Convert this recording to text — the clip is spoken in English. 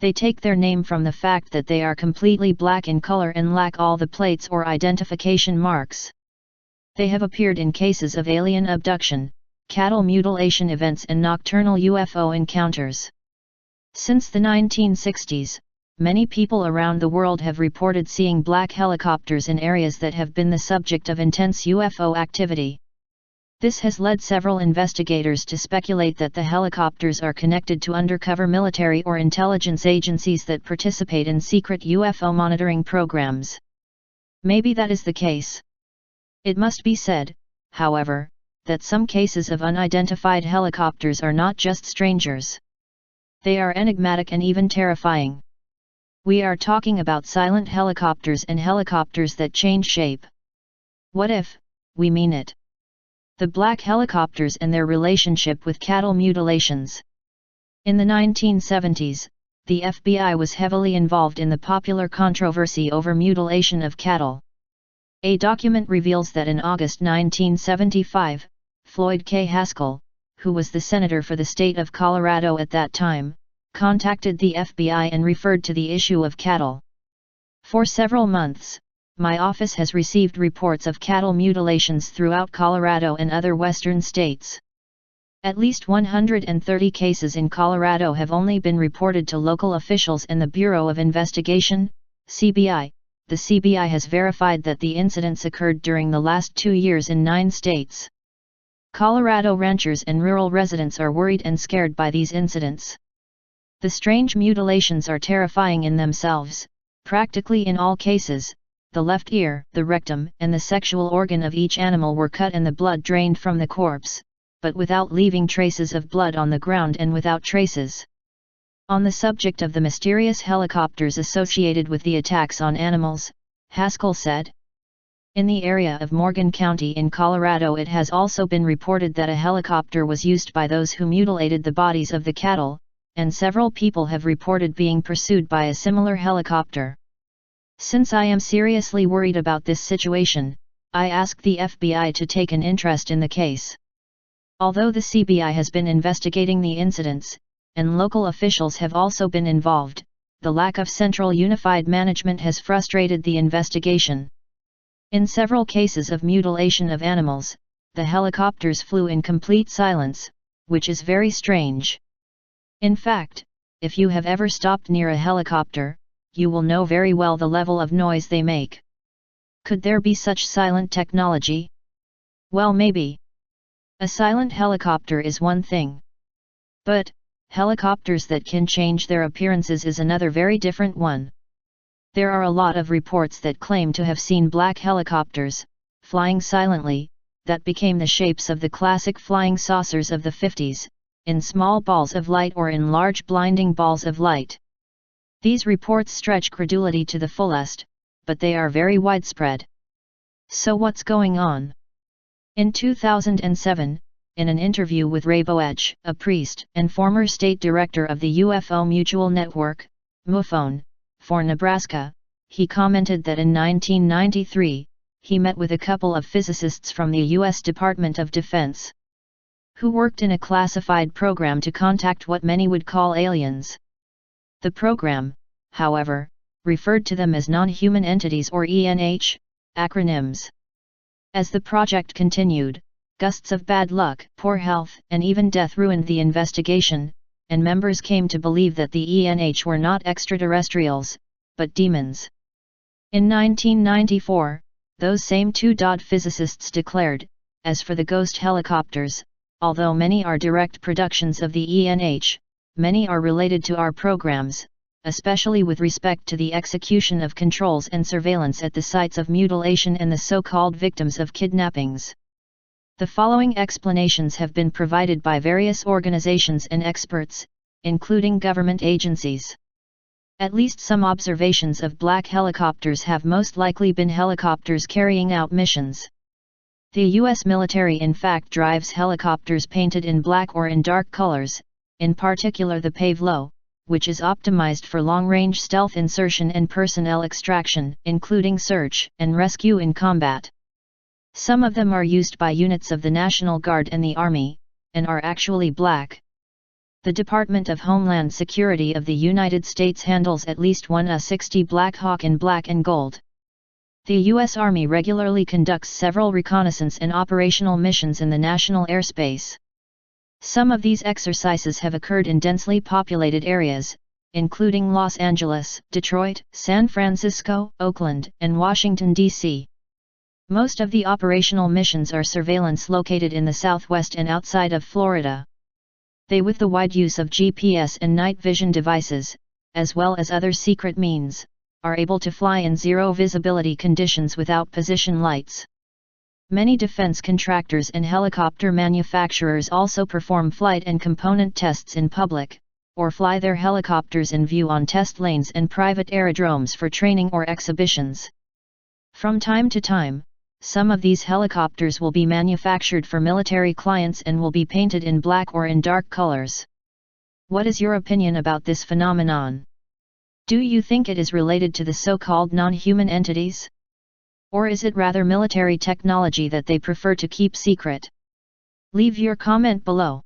They take their name from the fact that they are completely black in color and lack all the plates or identification marks. They have appeared in cases of alien abduction, cattle mutilation events and nocturnal UFO encounters. Since the 1960s, many people around the world have reported seeing black helicopters in areas that have been the subject of intense UFO activity. This has led several investigators to speculate that the helicopters are connected to undercover military or intelligence agencies that participate in secret UFO monitoring programs. Maybe that is the case. It must be said, however, that some cases of unidentified helicopters are not just strangers. They are enigmatic and even terrifying. We are talking about silent helicopters and helicopters that change shape. What if, we mean it? The black helicopters and their relationship with cattle mutilations. In the 1970s, the FBI was heavily involved in the popular controversy over mutilation of cattle. A document reveals that in August 1975, Floyd K. Haskell, who was the senator for the state of Colorado at that time, contacted the FBI and referred to the issue of cattle. For several months, my office has received reports of cattle mutilations throughout Colorado and other western states. At least 130 cases in Colorado have only been reported to local officials and the Bureau of Investigation, CBI. The CBI has verified that the incidents occurred during the last 2 years in 9 states. Colorado ranchers and rural residents are worried and scared by these incidents. The strange mutilations are terrifying in themselves. Practically in all cases, the left ear, the rectum, and the sexual organ of each animal were cut and the blood drained from the corpse, but without leaving traces of blood on the ground and without traces. On the subject of the mysterious helicopters associated with the attacks on animals, Haskell said, "In the area of Morgan County in Colorado it has also been reported that a helicopter was used by those who mutilated the bodies of the cattle, and several people have reported being pursued by a similar helicopter. Since I am seriously worried about this situation, I asked the FBI to take an interest in the case. Although the CBI has been investigating the incidents, and local officials have also been involved, the lack of central unified management has frustrated the investigation. In several cases of mutilation of animals, the helicopters flew in complete silence, which is very strange. In fact, if you have ever stopped near a helicopter, you will know very well the level of noise they make. Could there be such silent technology? Well, maybe. A silent helicopter is one thing. But, helicopters that can change their appearances is another very different one. There are a lot of reports that claim to have seen black helicopters, flying silently, that became the shapes of the classic flying saucers of the 50s, in small balls of light or in large blinding balls of light. These reports stretch credulity to the fullest, but they are very widespread. So what's going on? In 2007, in an interview with Ray Boetsch, a priest and former state director of the UFO Mutual Network, MUFON, for Nebraska, he commented that in 1993, he met with a couple of physicists from the U.S. Department of Defense, who worked in a classified program to contact what many would call aliens. The program, however, referred to them as non-human entities or ENH, acronyms. As the project continued, gusts of bad luck, poor health, and even death ruined the investigation, and members came to believe that the ENH were not extraterrestrials, but demons. In 1994, those same two physicists declared, as for the ghost helicopters, although many are direct productions of the ENH, many are related to our programs, especially with respect to the execution of controls and surveillance at the sites of mutilation and the so-called victims of kidnappings. The following explanations have been provided by various organizations and experts, including government agencies. At least some observations of black helicopters have most likely been helicopters carrying out missions. The U.S. military in fact drives helicopters painted in black or in dark colors, in particular the Pavlo, which is optimized for long-range stealth insertion and personnel extraction, including search and rescue in combat. Some of them are used by units of the National Guard and the Army, and are actually black. The Department of Homeland Security of the United States handles at least one A-60 Black Hawk in black and gold. The U.S. Army regularly conducts several reconnaissance and operational missions in the national airspace. Some of these exercises have occurred in densely populated areas, including Los Angeles, Detroit, San Francisco, Oakland, and Washington, D.C. Most of the operational missions are surveillance located in the Southwest and outside of Florida. They, with the wide use of GPS and night vision devices, as well as other secret means, are able to fly in zero visibility conditions without position lights. Many defense contractors and helicopter manufacturers also perform flight and component tests in public, or fly their helicopters in view on test lanes and private aerodromes for training or exhibitions. From time to time, some of these helicopters will be manufactured for military clients and will be painted in black or in dark colors. What is your opinion about this phenomenon? Do you think it is related to the so-called non-human entities? Or is it rather military technology that they prefer to keep secret? Leave your comment below.